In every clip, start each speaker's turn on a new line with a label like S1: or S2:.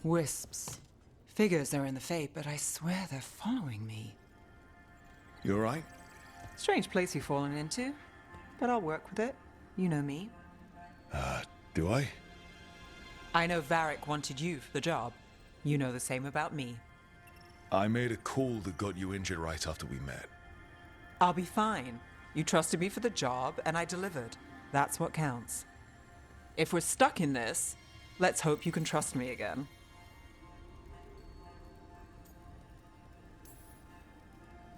S1: Wisps. Figures are in the fate, but I swear they're following me.
S2: You alright?
S1: Strange place you've fallen into, but I'll work with it. You know me.
S2: Do I?
S1: I know Varric wanted you for the job. You know the same about me.
S2: I made a call that got you injured right after we met.
S1: I'll be fine. You trusted me for the job, and I delivered. That's what counts. If we're stuck in this, let's hope you can trust me again.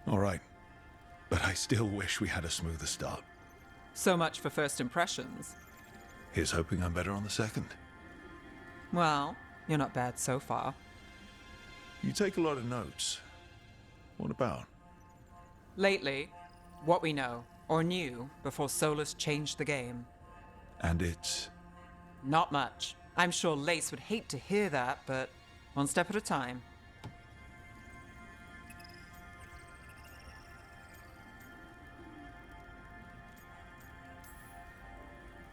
S2: Alright. But I still wish we had a smoother start.
S1: So much for first impressions.
S2: Here's hoping I'm better on the second.
S1: Well, you're not bad so far.
S2: You take a lot of notes. What about?
S1: Lately, what we know, or knew, before Solus changed the game.
S2: And it's...
S1: Not much. I'm sure Lace would hate to hear that, but one step at a time.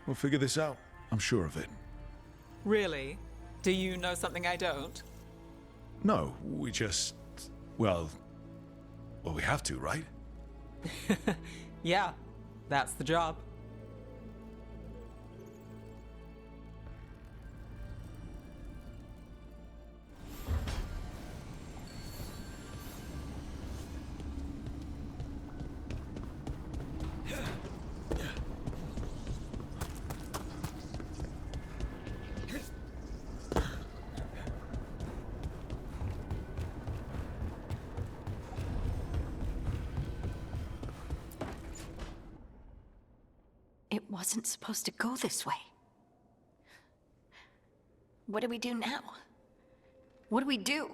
S2: We'll figure this out. I'm sure of it.
S1: Really? Do you know something I don't?
S2: No, we just... Well, we have to, right?
S1: Yeah, that's the job.
S3: It wasn't supposed to go this way. What do we do now? What do we do?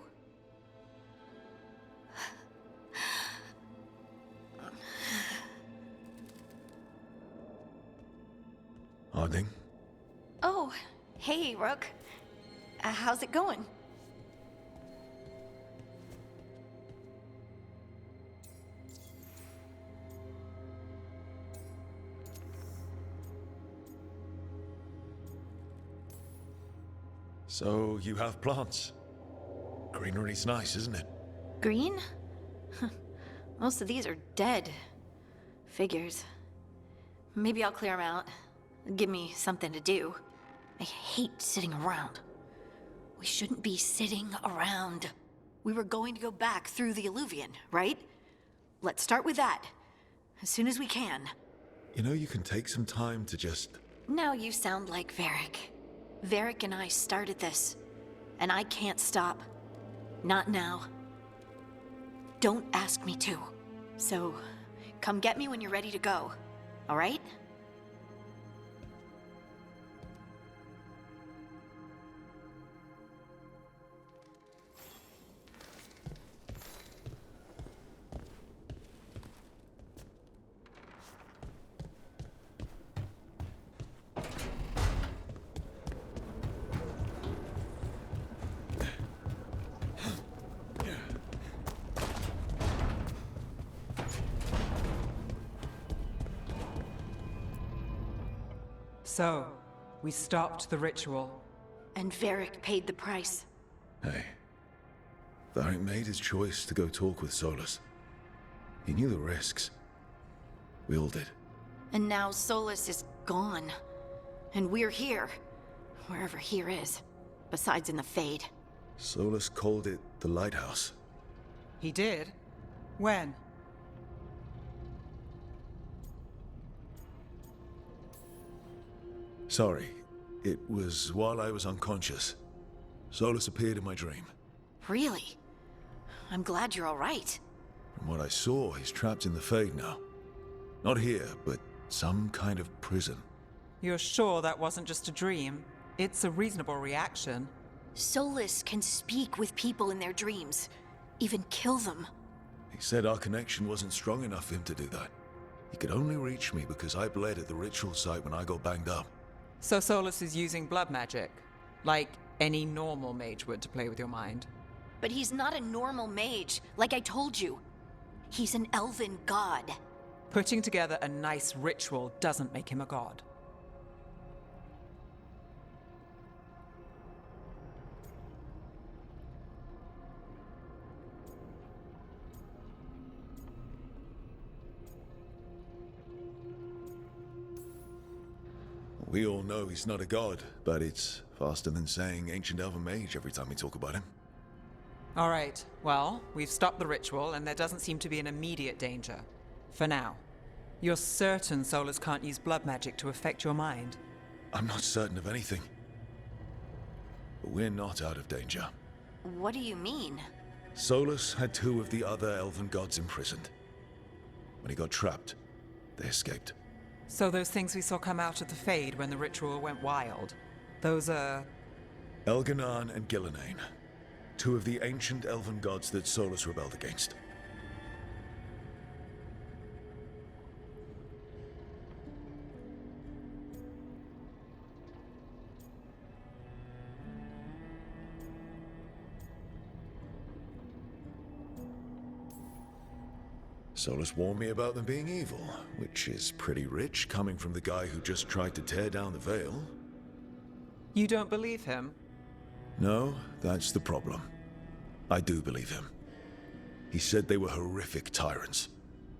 S2: Harding?
S3: Oh, hey, Rook. How's it going?
S2: So, you have plants. Greenery's nice, isn't it?
S3: Green? Most of these are dead. Figures. Maybe I'll clear them out. Give me something to do. I hate sitting around. We shouldn't be sitting around. We were going to go back through the Eluvian, right? Let's start with that. As soon as we can.
S2: You know, you can take some time to just...
S3: Now you sound like Varric. Varric and I started this, and I can't stop. Not now. Don't ask me to. So, come get me when you're ready to go, all right?
S1: So, we stopped the ritual.
S3: And Varric paid the price.
S2: Hey. Varric made his choice to go talk with Solus. He knew the risks. We all did.
S3: And now Solus is gone. And we're here. Wherever here is. Besides in the Fade.
S2: Solus called it the Lighthouse.
S1: He did? When?
S2: Sorry. It was while I was unconscious. Solus appeared in my dream.
S3: Really? I'm glad you're all right.
S2: From what I saw, he's trapped in the Fade now. Not here, but some kind of prison.
S1: You're sure that wasn't just a dream? It's a reasonable reaction.
S3: Solus can speak with people in their dreams. Even kill them.
S2: He said our connection wasn't strong enough for him to do that. He could only reach me because I bled at the ritual site when I got banged up.
S1: So Solus is using blood magic, like any normal mage would to play with your mind.
S3: But he's not a normal mage, like I told you. He's an elven god.
S1: Putting together a nice ritual doesn't make him a god.
S2: We all know he's not a god, but it's faster than saying ancient elven mage every time we talk about him.
S1: All right, well, we've stopped the ritual, and there doesn't seem to be an immediate danger. For now. You're certain Solus can't use blood magic to affect your mind?
S2: I'm not certain of anything. But we're not out of danger.
S3: What do you mean?
S2: Solus had 2 of the other elven gods imprisoned. When he got trapped, they escaped.
S1: So those things we saw come out of the Fade when the ritual went wild, those are...
S2: Elganan and Gillenane. 2 of the ancient elven gods that Solus rebelled against. Solus warned me about them being evil, which is pretty rich coming from the guy who just tried to tear down the veil.
S1: You don't believe him?
S2: No, that's the problem. I do believe him. He said they were horrific tyrants.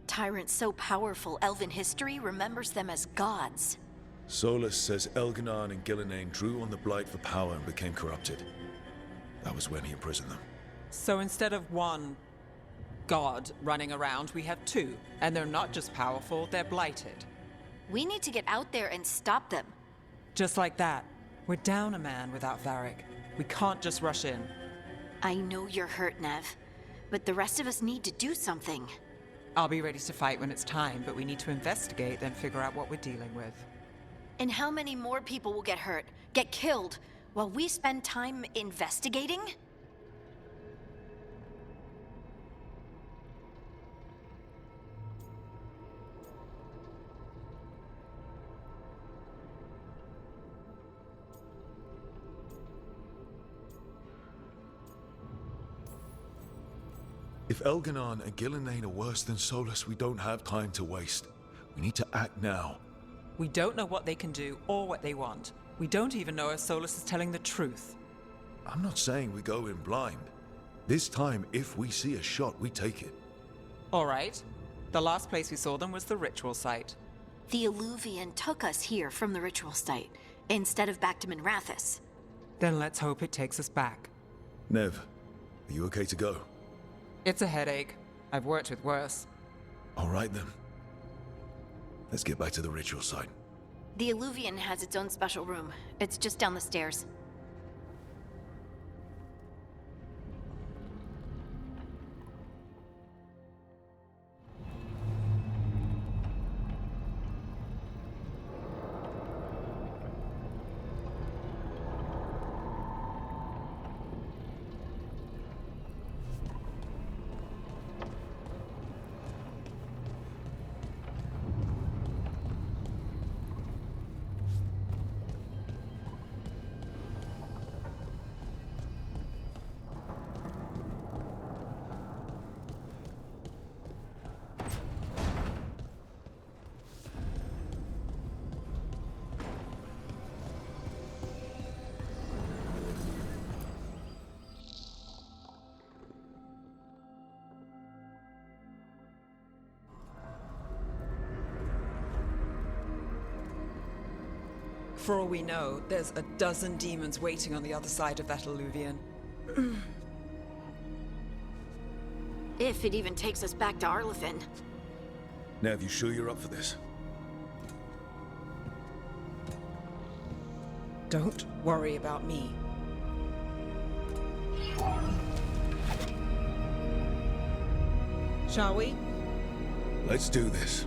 S3: Tyrants so powerful, elven history remembers them as gods.
S2: Solus says Elganan and Gillenane drew on the Blight for power and became corrupted. That was when he imprisoned them.
S1: So instead of one god running around, we have 2. And they're not just powerful, they're blighted.
S3: We need to get out there and stop them.
S1: Just like that. We're down a man without Varric. We can't just rush in.
S3: I know you're hurt, Nev, but the rest of us need to do something.
S1: I'll be ready to fight when it's time, but we need to investigate, then figure out what we're dealing with.
S3: And how many more people will get hurt, get killed, while we spend time investigating?
S2: If Elganan and Gillenane are worse than Solus, we don't have time to waste. We need to act now.
S1: We don't know what they can do or what they want. We don't even know if Solus is telling the truth.
S2: I'm not saying we go in blind. This time, if we see a shot, we take it.
S1: All right. The last place we saw them was the ritual site.
S3: The Eluvian took us here from the ritual site, instead of back to Minrathous.
S1: Then let's hope it takes us back.
S2: Nev, are you okay to go?
S1: It's a headache. I've worked with worse.
S2: All right then. Let's get back to the ritual site.
S3: The Eluvian has its own special room. It's just down the stairs.
S1: For all we know, there's a dozen demons waiting on the other side of that Eluvian.
S3: If it even takes us back to Arlefin.
S2: Nev, you sure you're up for this?
S1: Don't worry about me. Shall we?
S2: Let's do this.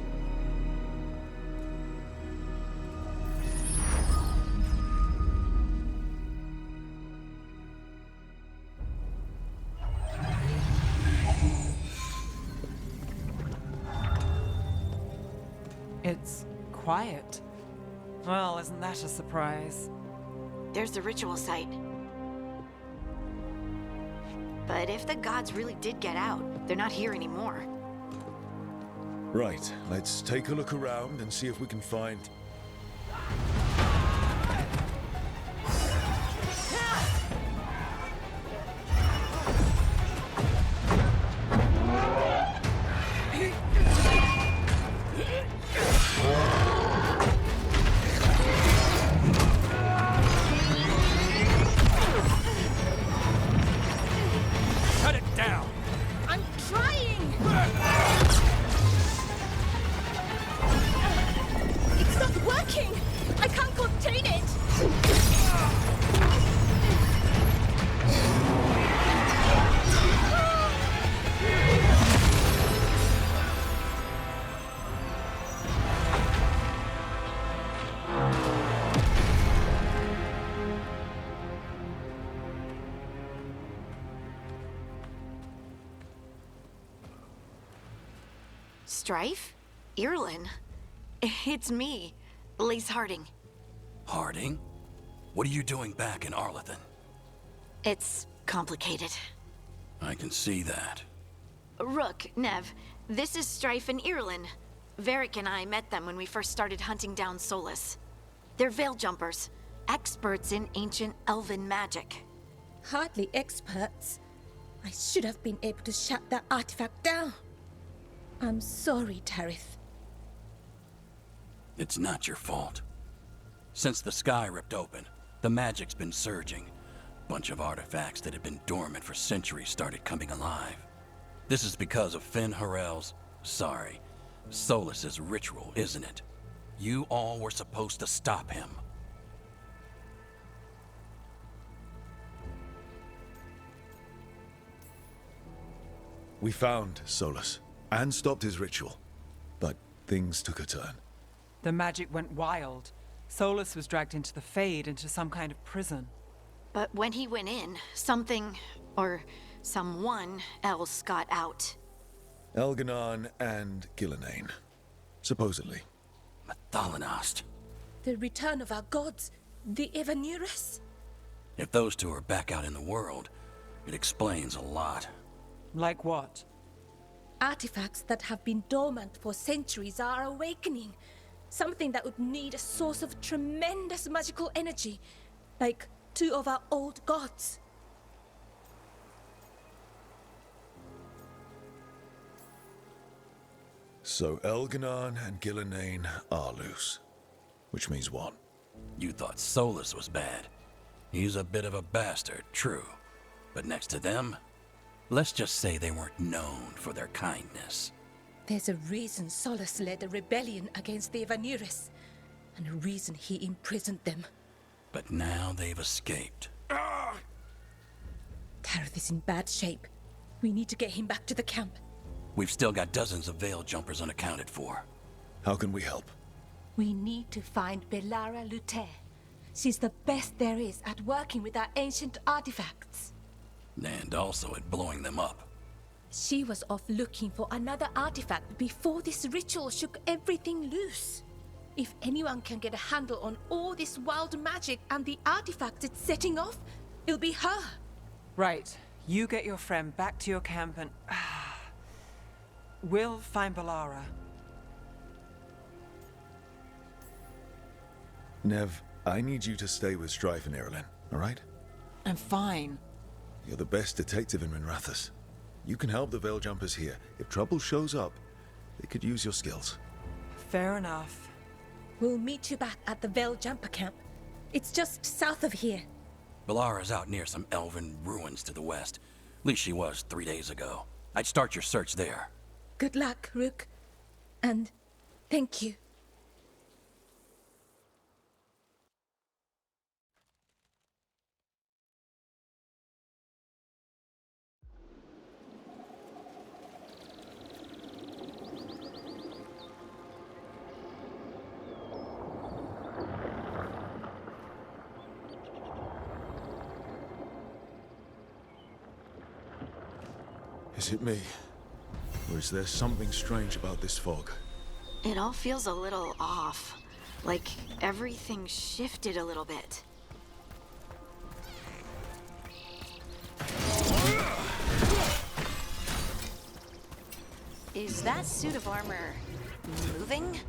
S1: It's quiet. Well, isn't that a surprise?
S3: There's the ritual site. But if the gods really did get out, they're not here anymore.
S2: Right, let's take a look around and see if we can find...
S4: working! I can't contain it!
S3: Strife? Irlin? It's me, Lace Harding.
S5: Harding? What are you doing back in Arlethan?
S3: It's complicated.
S5: I can see that.
S3: Rook, Nev, this is Strife and Irlin. Varric and I met them when we first started hunting down Solus. They're veil jumpers, experts in ancient elven magic.
S4: Hardly experts. I should have been able to shut that artifact down. I'm sorry, Tarith.
S5: It's not your fault. Since the sky ripped open, the magic's been surging. Bunch of artifacts that had been dormant for centuries started coming alive. This is because of Finn Harel's, Solus's ritual, isn't it? You all were supposed to stop him.
S2: We found Solus and stopped his ritual, but things took a turn.
S1: The magic went wild. Solus was dragged into the Fade, into some kind of prison.
S3: But when he went in, something, or someone else got out.
S2: Elganon and Gillenane, supposedly.
S5: Mathalanost.
S4: The return of our gods, the Evanurus.
S5: If those two are back out in the world, it explains a lot.
S1: Like what?
S4: Artifacts that have been dormant for centuries are awakening. Something that would need a source of tremendous magical energy, like two of our old gods.
S2: So Elganon and Gillenane are loose. Which means what?
S5: You thought Solus was bad. He's a bit of a bastard, true. But next to them, let's just say they weren't known for their kindness.
S4: There's a reason Solus led a rebellion against the Evanurus, and a reason he imprisoned them.
S5: But now they've escaped.
S4: Tarith is in bad shape. We need to get him back to the camp.
S5: We've still got dozens of veil jumpers unaccounted for.
S2: How can we help?
S4: We need to find Belara Luther. She's the best there is at working with our ancient artifacts.
S5: And also at blowing them up.
S4: She was off looking for another artifact before this ritual shook everything loose. If anyone can get a handle on all this wild magic and the artifacts it's setting off, it'll be her.
S1: Right. You get your friend back to your camp and... we'll find Belara.
S2: Nev, I need you to stay with Strife and Irlin, alright?
S1: I'm fine.
S2: You're the best detective in Minrathous. You can help the Veil Jumpers here. If trouble shows up, they could use your skills.
S1: Fair enough.
S4: We'll meet you back at the Veil Jumper camp. It's just south of here.
S5: Belara's out near some elven ruins to the west. At least she was 3 days ago. I'd start your search there.
S4: Good luck, Rook. And thank you.
S2: Is it me? Or is there something strange about this fog?
S3: It all feels a little off. Like everything shifted a little bit. Is that suit of armor moving?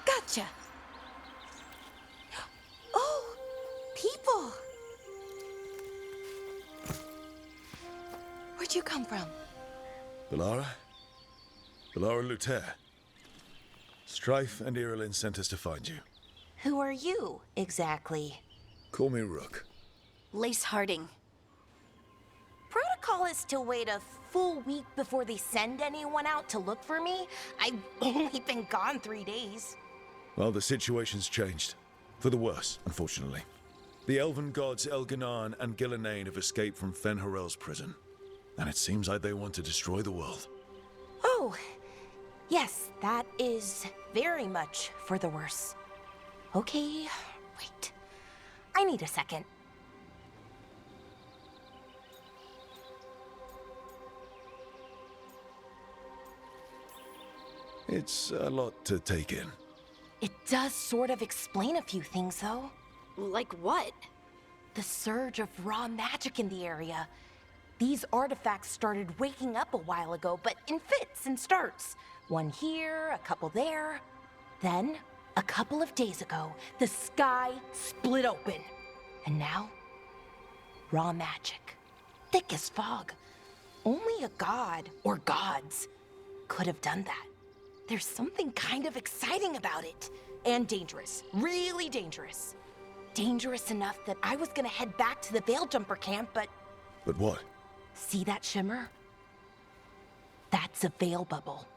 S3: Gotcha. Oh, people.
S6: Where'd you come from?
S2: Bellara? Bellara Luther. Strife and Irulan sent us to find you.
S6: Who are you, exactly?
S2: Call me Rook.
S3: Lace Harding.
S6: Protocol is to wait a full week before they send anyone out to look for me. I've only been gone 3 days.
S2: Well, the situation's changed. For the worse, unfortunately. The elven gods Elganan and Gillenane have escaped from Fen'Harel's prison. And it seems like they want to destroy the world.
S6: Oh, yes, that is very much for the worse. Okay, wait. I need a second.
S2: It's a lot to take in.
S6: It does sort of explain a few things, though.
S3: Like what?
S6: The surge of raw magic in the area. These artifacts started waking up a while ago, but in fits and starts. One here, a couple there. Then, a couple of days ago, the sky split open. And now, raw magic. Thick as fog. Only a god, or gods, could have done that. There's something kind of exciting about it. And dangerous. Really dangerous. Dangerous enough that I was gonna head back to the Veil Jumper camp, but...
S2: But what?
S6: See that shimmer? That's a veil bubble.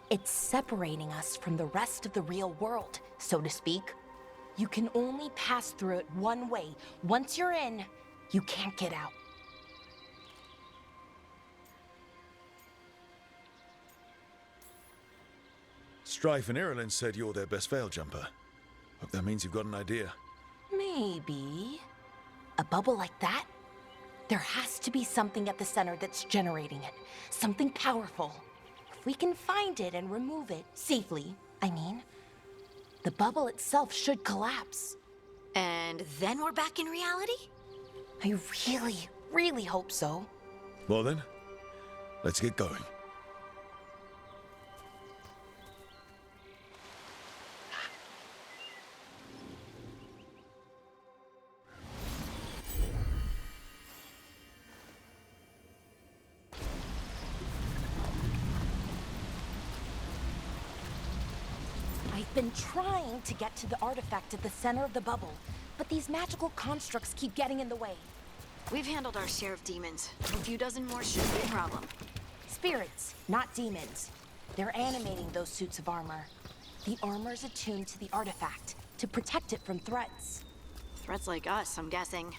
S6: It's separating us from the rest of the real world, so to speak. You can only pass through it one way. Once you're in, you can't get out.
S2: Strife and Irulan said you're their best veil jumper. Hope that means you've got an idea.
S6: Maybe. A bubble like that? There has to be something at the center that's generating it. Something powerful. If we can find it and remove it, safely, I mean, the bubble itself should collapse.
S3: And then we're back in reality?
S6: I really, really hope so.
S2: Well then, let's get going.
S6: I've been trying to get to the artifact at the center of the bubble, but these magical constructs keep getting in the way.
S3: We've handled our share of demons. A few dozen more shouldn't be a problem.
S6: Spirits, not demons. They're animating those suits of armor. The armor's attuned to the artifact, to protect it from threats.
S3: Threats like us, I'm guessing.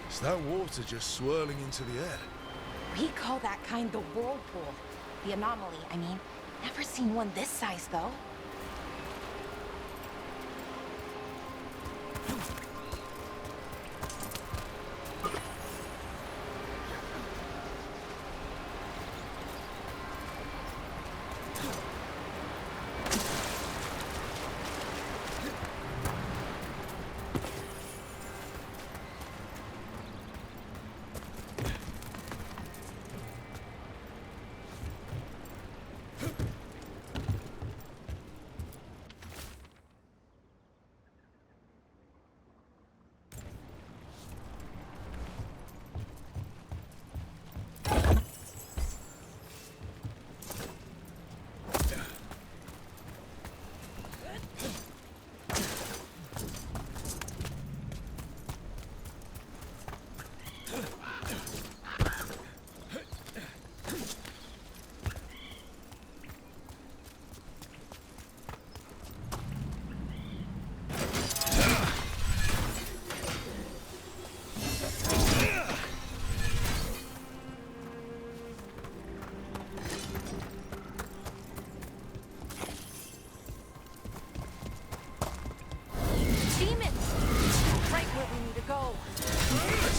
S2: Is that water just swirling into the air?
S6: We call that kind the whirlpool. The anomaly, I mean. Never seen one this size, though.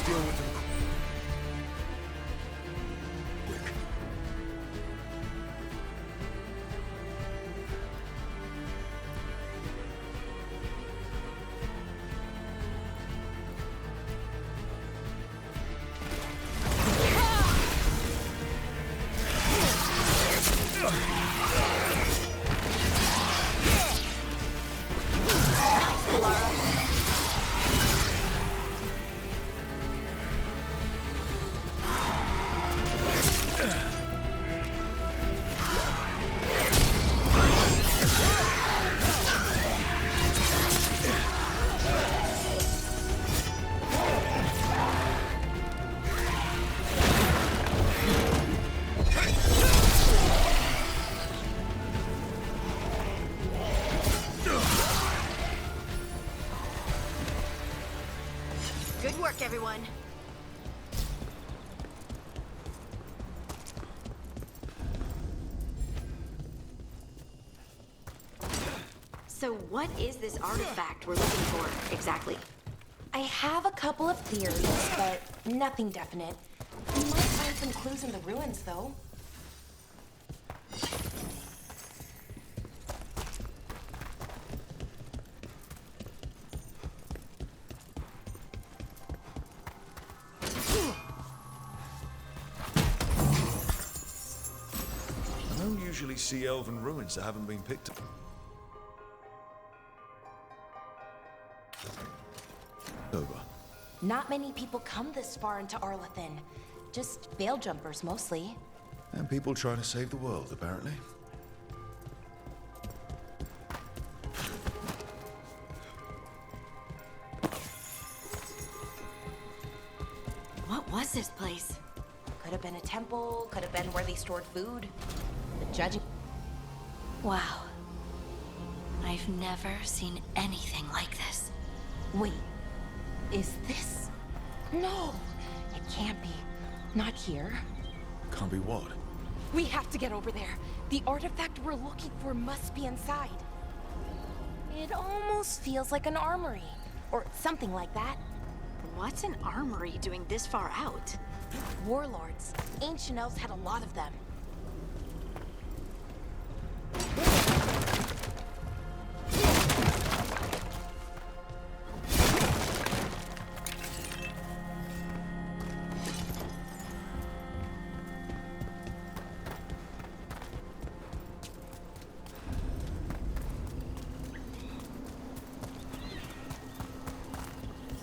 S2: deal with them quick.
S3: Good work, everyone. So what is this artifact we're looking for, exactly?
S6: I have a couple of theories, but nothing definite. We might find some clues in the ruins, though.
S2: I don't usually see elven ruins that haven't been picked up. Over.
S6: Not many people come this far into Arlathan. Just veil jumpers, mostly.
S2: And people trying to save the world, apparently.
S3: What was this place?
S6: Could have been a temple, could have been where they stored food. But judging...
S3: Wow. I've never seen anything like this.
S6: Wait, is this... No, it can't be. Not here.
S2: Can't be what?
S6: We have to get over there. The artifact we're looking for must be inside. It almost feels like an armory, or something like that.
S3: What's an armory doing this far out?
S6: Warlords. Ancient elves had a lot of them.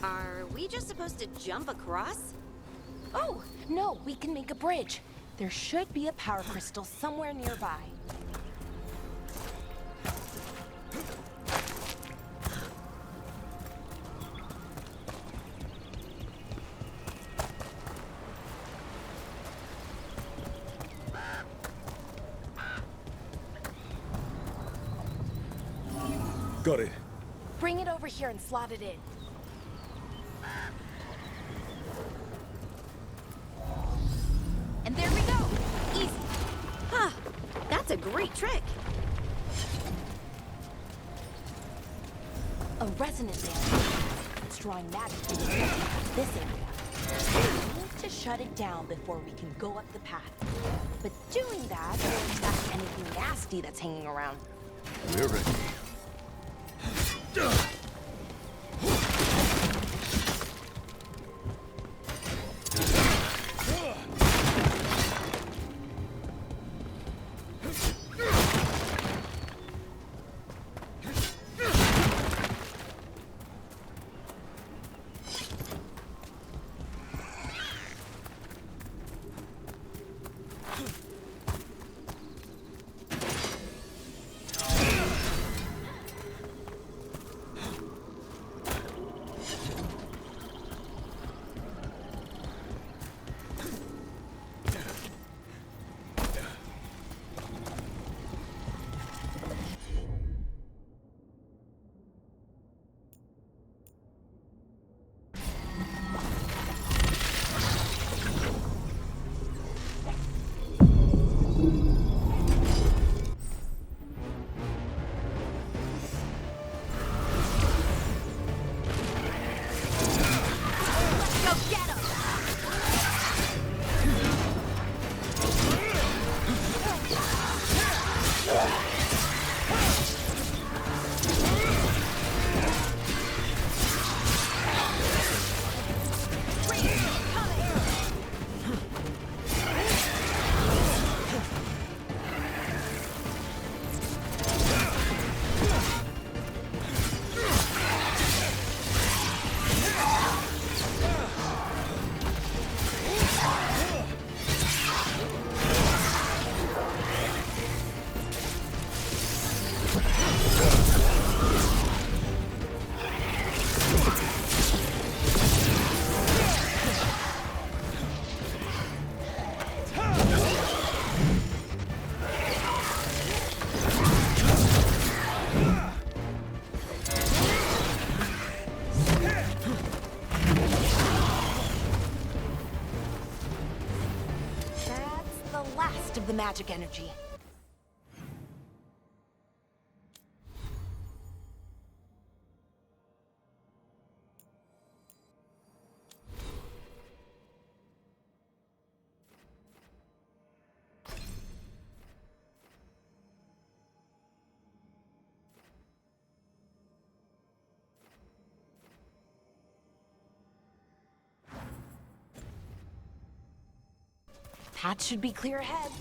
S3: Are we just supposed to jump across?
S6: Oh, no, we can make a bridge. There should be a power crystal somewhere nearby.
S2: Got it.
S6: Bring it over here and slot it in.
S3: And there we go! Easy! Huh, that's a great trick!
S6: A resonant dance. It's drawing magic from this area. We need to shut it down before we can go up the path. But doing that will attack anything nasty that's hanging around.
S2: We're ready.
S6: of the magic energy. Path should be clear ahead.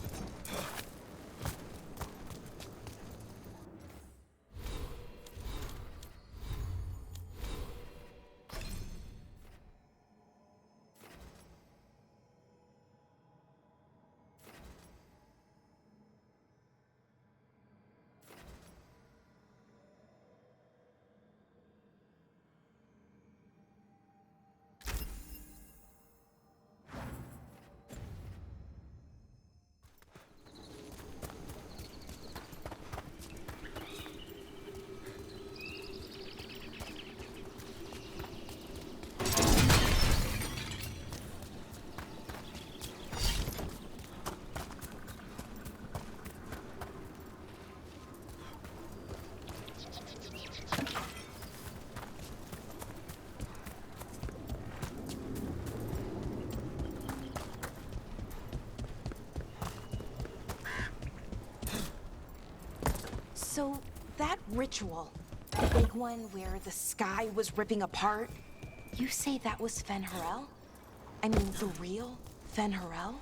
S6: So, that ritual, the big one where the sky was ripping apart, you say that was Fen'Harel? I mean, the real Fen'Harel?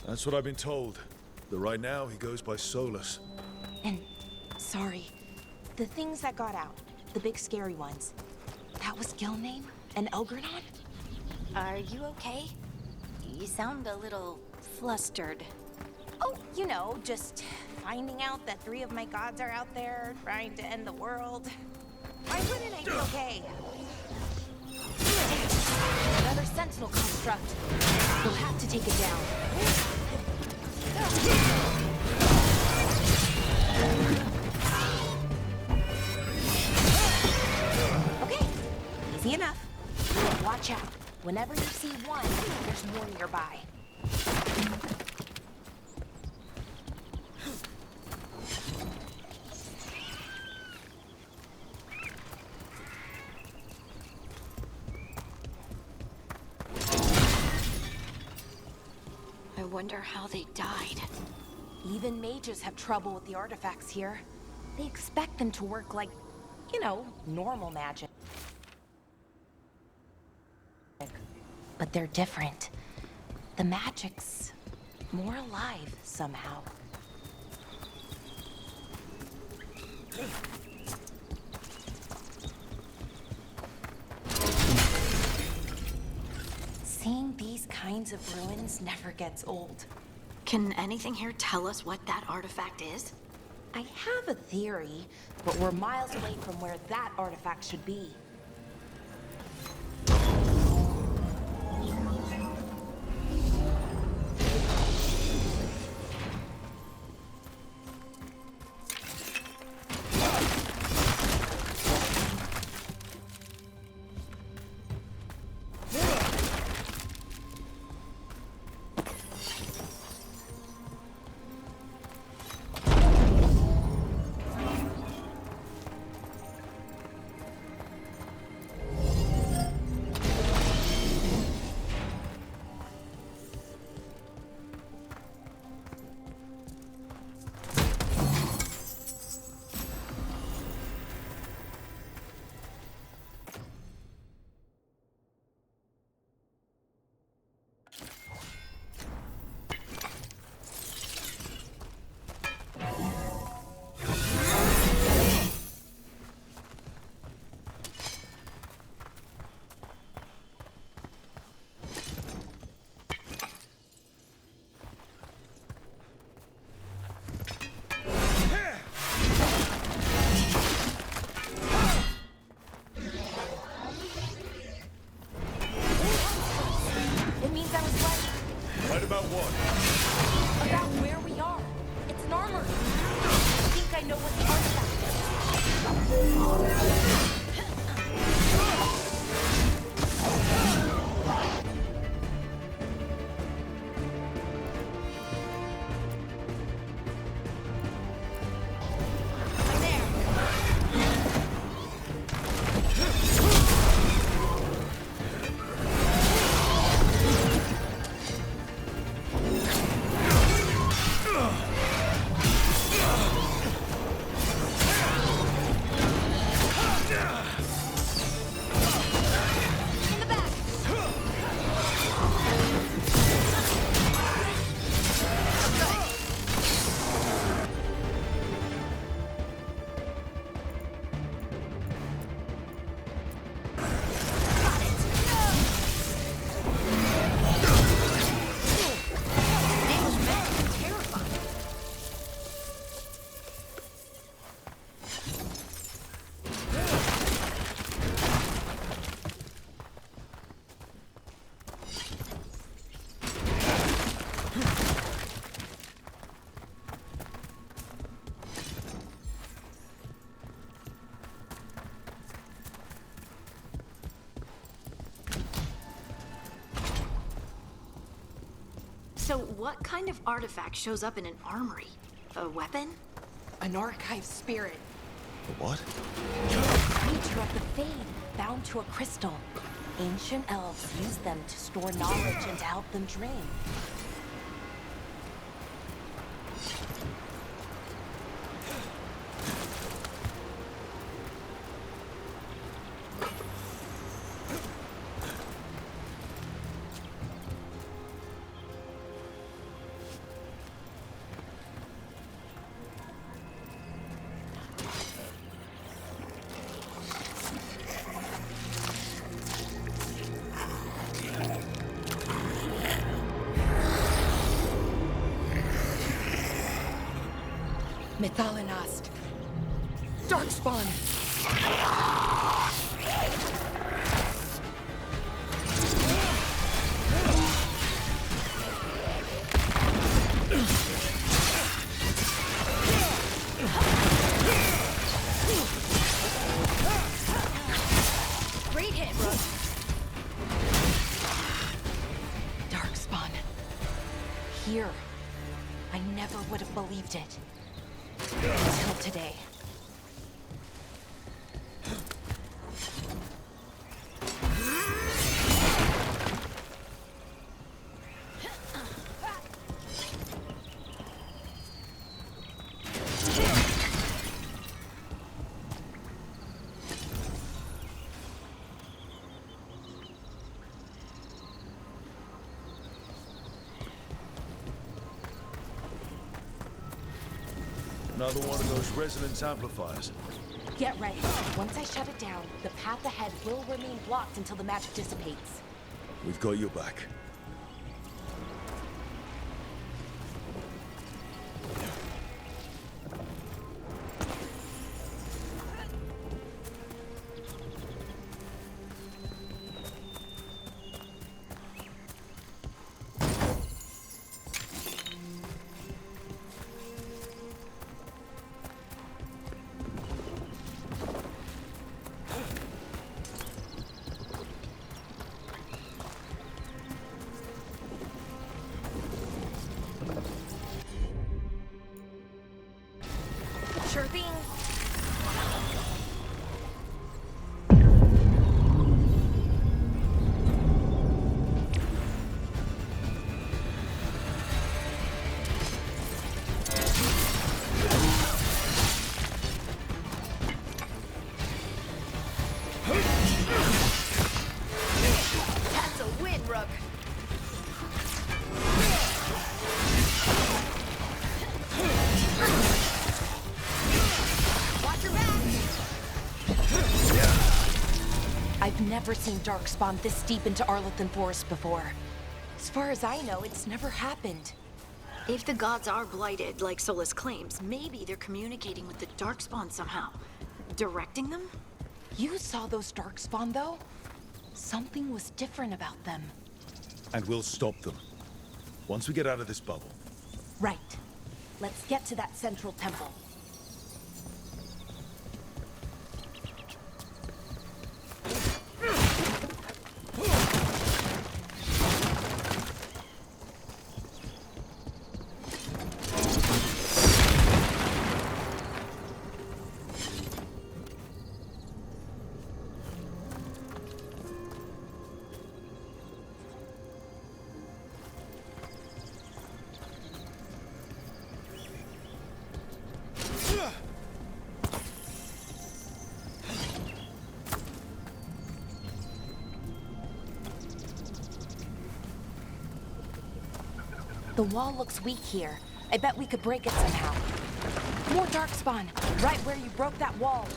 S2: That's what I've been told. Though right now, he goes by Solus.
S6: And, sorry, the things that got out, the big scary ones, that was Gilnane and Elgranon?
S3: Are you okay? You sound a little flustered.
S6: Oh, you know, just finding out that 3 of my gods are out there trying to end the world. Why wouldn't I be okay? Another sentinel construct. We'll have to take it down. Okay, easy enough. Watch out. Whenever you see one, there's more nearby.
S3: I wonder how they died.
S6: Even mages have trouble with the artifacts here. They expect them to work like, you know, normal magic. But they're different. The magic's more alive somehow. Seeing these kinds of ruins never gets old.
S3: Can anything here tell us what that artifact is?
S6: I have a theory, but we're miles away from where that artifact should be.
S2: About what?
S6: About where we are. It's an armor. I think I know what the artifact is.
S3: So what kind of artifact shows up in an armory? A weapon?
S6: An archive spirit.
S2: A what?
S6: Creature of the Fade, bound to a crystal. Ancient elves use them to store knowledge and to help them dream. Methalinast. Darkspawn.
S3: Great hit, Rook.
S6: Darkspawn. Here. I never would have believed it. Until today.
S2: Another one of those resonance amplifiers.
S6: Get ready. Once I shut it down, the path ahead will remain blocked until the magic dissipates.
S2: We've got your back.
S6: Sure thing.
S3: That's a win, Rook. Watch your back.
S6: I've never seen Darkspawn this deep into Arlethan Forest before. As far as I know, it's never happened.
S3: If the gods are blighted, like Solus claims, maybe they're communicating with the Darkspawn somehow. Directing them?
S6: You saw those Darkspawn, though? Something was different about them.
S2: And we'll stop them. Once we get out of this bubble.
S6: Right. Let's get to that central temple. The wall looks weak here. I bet we could break it somehow. More Darkspawn, right where you broke that wall.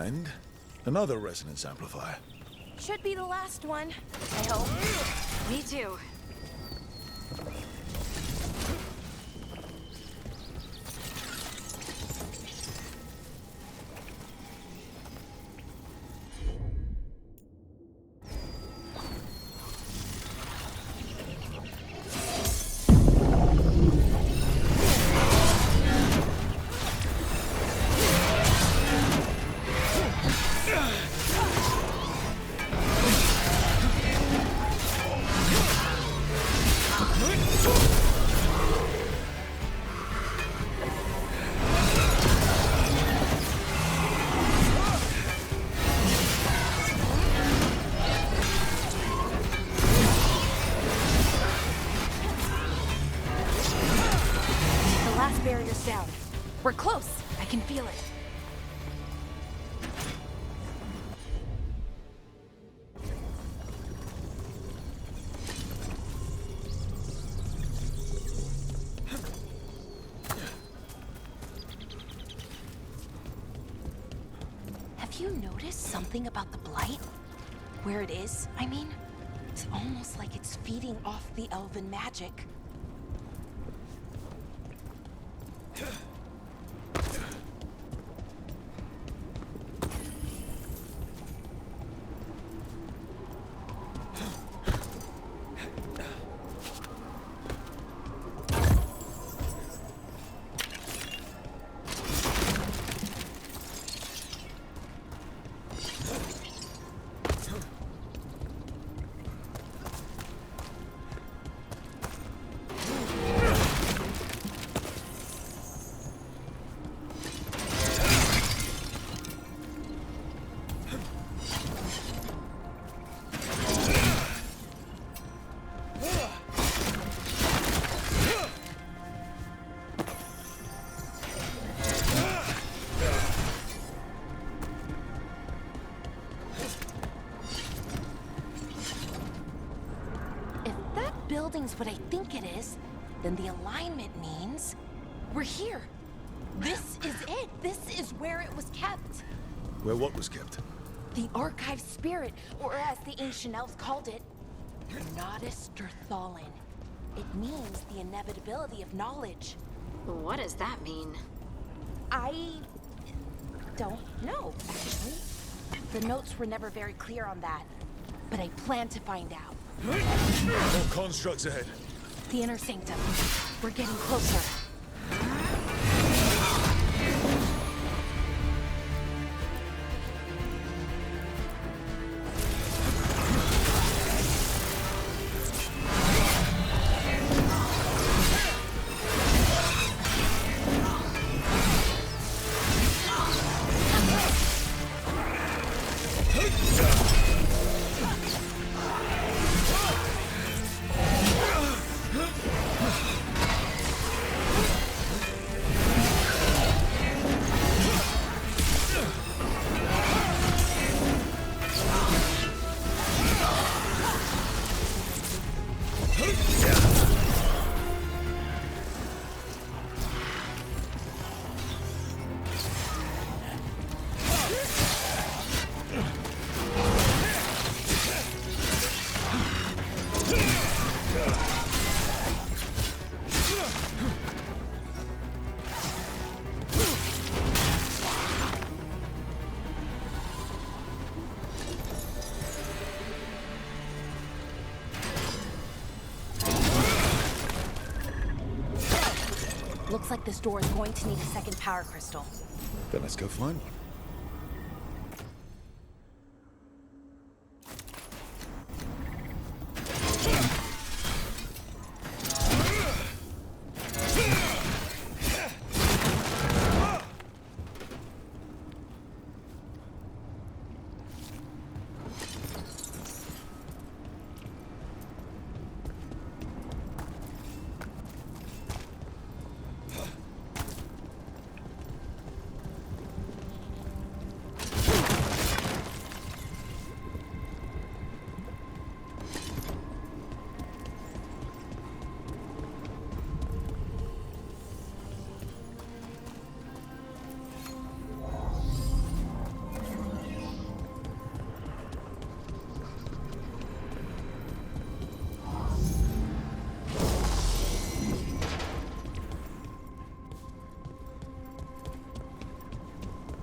S2: And another resonance amplifier.
S6: Should be the last one, I hope.
S3: Me too.
S6: Barrier's down. We're close. I can feel it. Have you noticed something about the blight? Where it is, I mean? It's almost like it's feeding off the elven magic. Building's what I think it is, then the alignment means we're here. This is it. This is where it was kept.
S2: Where what was kept?
S6: The archive spirit, or as the ancient elves called it, Nodus Durthalin. It means the inevitability of knowledge.
S3: What does that mean?
S6: I don't know, actually. The notes were never very clear on that, but I plan to find out.
S2: More constructs ahead.
S6: The inner sanctum. We're getting closer. Looks like this door is going to need a second power crystal.
S2: Then let's go find one.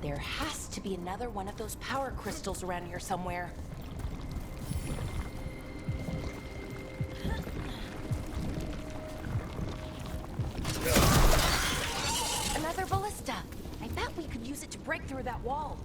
S6: There has to be another one of those power crystals around here somewhere. Another ballista. I bet we could use it to break through that wall.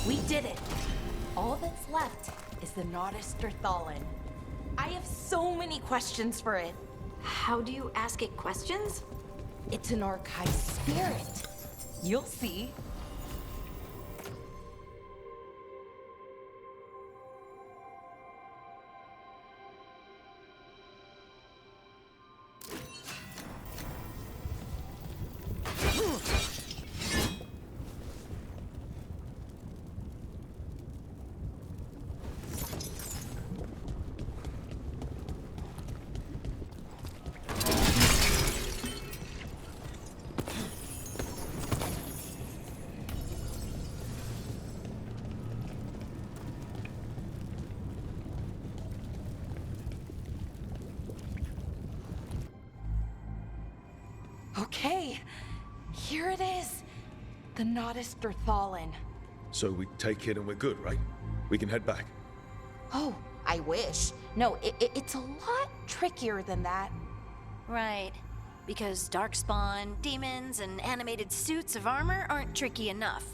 S6: We did it! All that's left is the Nodus Terthallen. I have so many questions for it.
S3: How do you ask it questions?
S6: It's an archive spirit. You'll see. Okay, here it is. The Nodus Terthallen.
S2: So we take it and we're good, right? We can head back.
S6: Oh, I wish. No, it's a lot trickier than that.
S3: Right. Because darkspawn, demons, and animated suits of armor aren't tricky enough.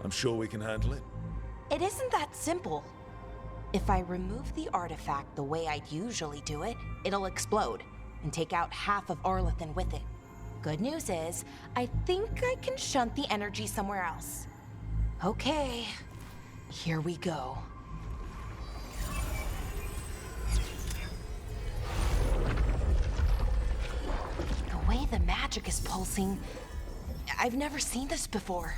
S2: I'm sure we can handle it.
S6: It isn't that simple. If I remove the artifact the way I'd usually do it, it'll explode and take out half of Arlethan with it. Good news is, I think I can shunt the energy somewhere else. Okay, here we go. The way the magic is pulsing, I've never seen this before.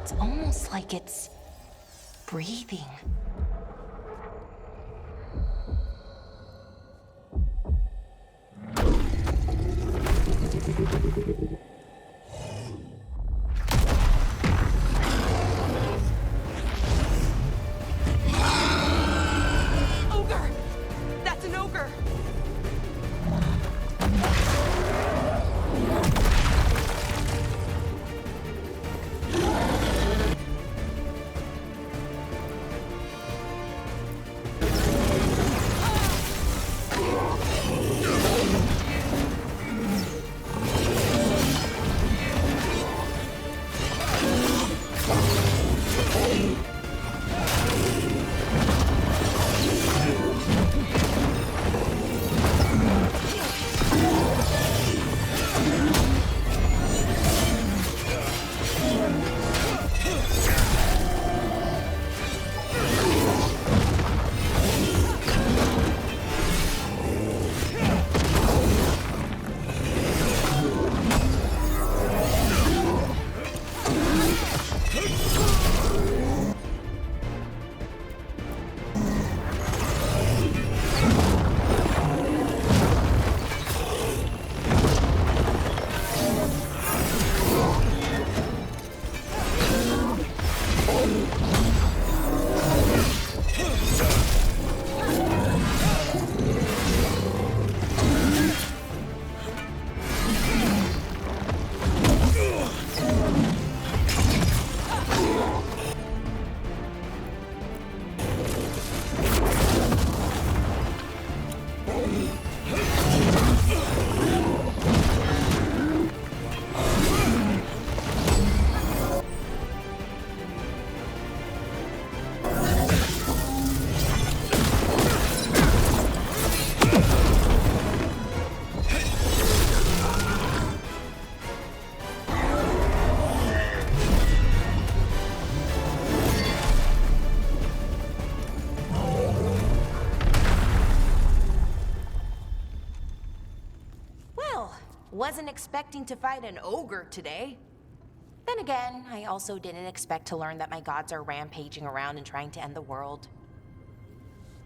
S6: It's almost like it's breathing. Ogre! That's an ogre! Wasn't expecting to fight an ogre today. Then again, I also didn't expect to learn that my gods are rampaging around and trying to end the world.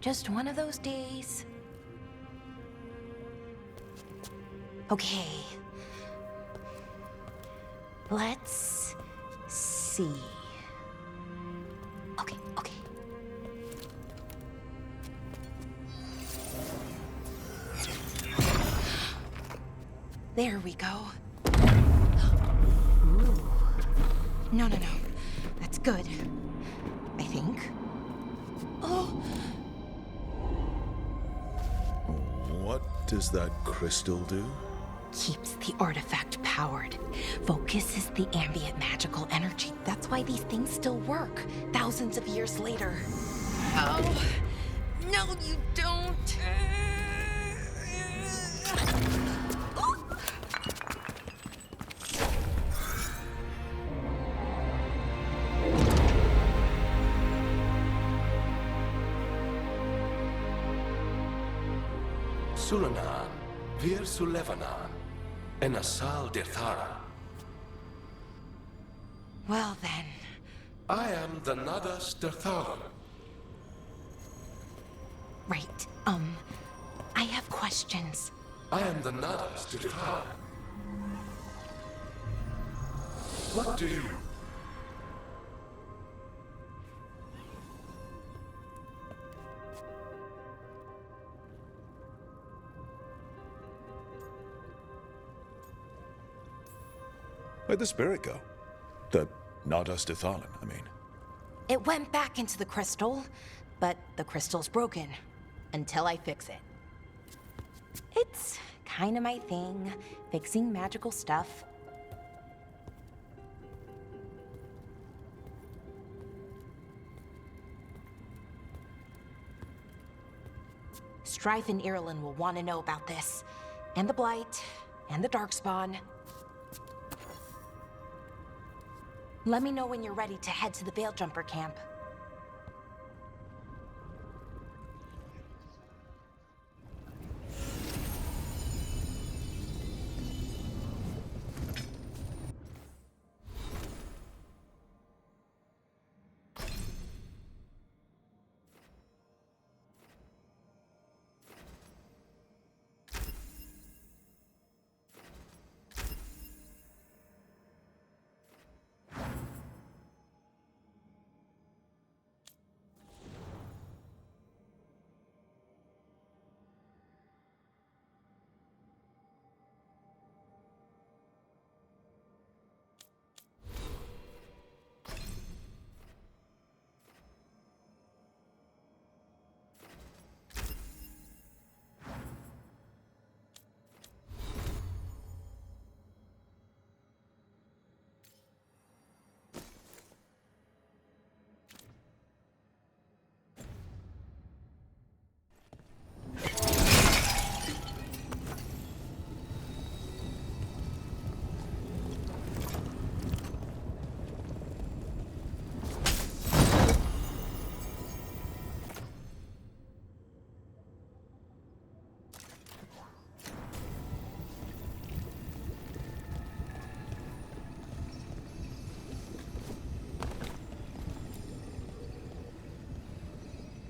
S6: Just one of those days. Okay. Let's see. Okay. There we go. Ooh. No. That's good. I think. Oh!
S2: What does that crystal do?
S6: Keeps the artifact powered. Focuses the ambient magical energy. That's why these things still work, thousands of years later. Oh! No, you don't!
S7: Sulanan, Vir Sulevanan, and Asal Dirthara.
S6: Well then.
S7: I am the Nadas Dirtharan.
S6: Right, I have questions.
S7: I am the Nadas Dirtharan. What do you...
S2: Where'd the spirit go? The Nadas Dithalan, I mean.
S6: It went back into the crystal, but the crystal's broken. Until I fix it. It's kinda my thing, fixing magical stuff. Strife and Irulan will want to know about this. And the Blight, and the Darkspawn. Let me know when you're ready to head to the Veilgjumper camp.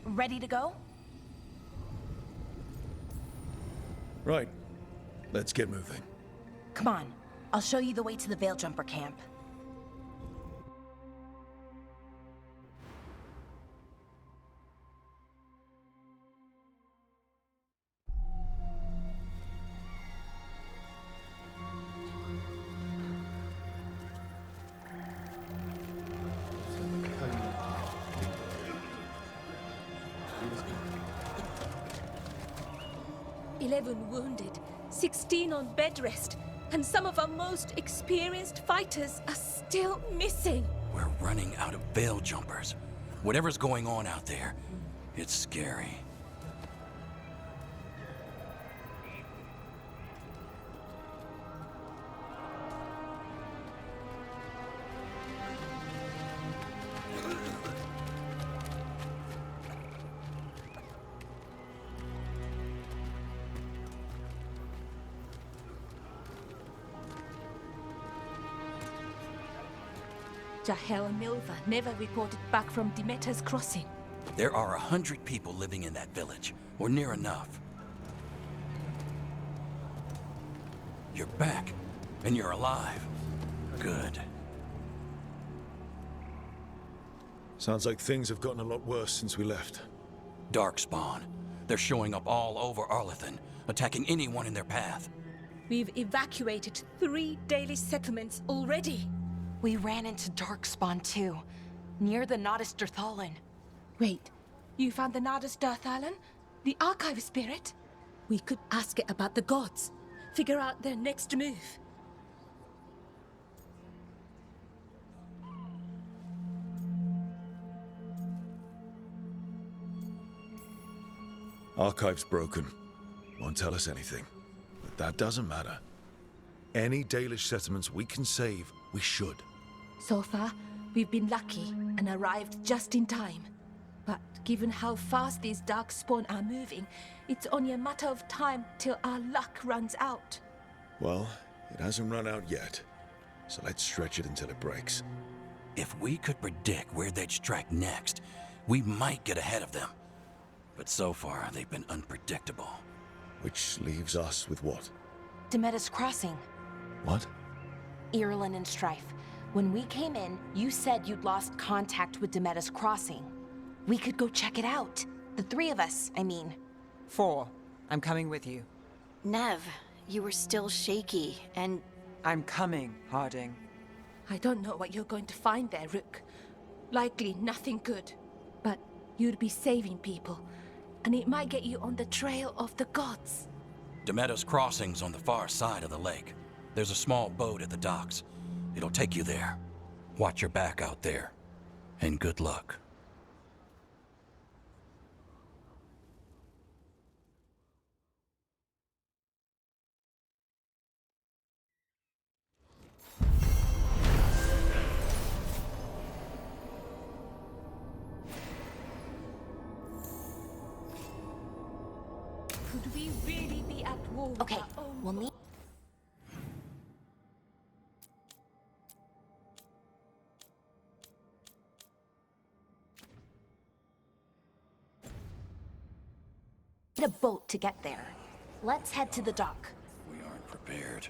S6: Ready to go?
S2: Right. Let's get moving.
S6: Come on, I'll show you the way to the Veilgjumper camp.
S4: 11 wounded, 16 on bed rest, and some of our most experienced fighters are still missing.
S5: We're running out of veil jumpers. Whatever's going on out there, it's scary.
S4: Jahel and Milva never reported back from Demeter's crossing.
S5: There are 100 people living in that village, or near enough. You're back, and you're alive. Good.
S2: Sounds like things have gotten a lot worse since we left.
S5: Darkspawn. They're showing up all over Arlethan, attacking anyone in their path.
S4: We've evacuated 3 daily settlements already.
S6: We ran into Darkspawn too, near the Nodus Dirthalin.
S4: Wait, you found the Nodus Dirthalin? The archive spirit? We could ask it about the gods. Figure out their next move.
S2: Archive's broken. Won't tell us anything. But that doesn't matter. Any Dalish settlements we can save, we should.
S4: So far, we've been lucky and arrived just in time. But given how fast these Darkspawn are moving, it's only a matter of time till our luck runs out.
S2: Well, it hasn't run out yet. So let's stretch it until it breaks.
S5: If we could predict where they'd strike next, we might get ahead of them. But so far, they've been unpredictable.
S2: Which leaves us with what?
S6: Demeter's crossing.
S2: What?
S6: Irulan and Strife. When we came in, you said you'd lost contact with Demeter's crossing. We could go check it out. The 3 of us, I mean.
S1: 4. I'm coming with you.
S3: Nev, you were still shaky, and
S1: I'm coming, Harding.
S4: I don't know what you're going to find there, Rook. Likely nothing good. But you'd be saving people, and it might get you on the trail of the gods.
S5: Demeter's crossing's on the far side of the lake. There's a small boat at the docks. It'll take you there. Watch your back out there. And good luck.
S4: Could we really be at war with
S6: Okay,
S4: our own
S6: we'll need... a boat to get there. Let's head to the dock.
S5: We aren't prepared.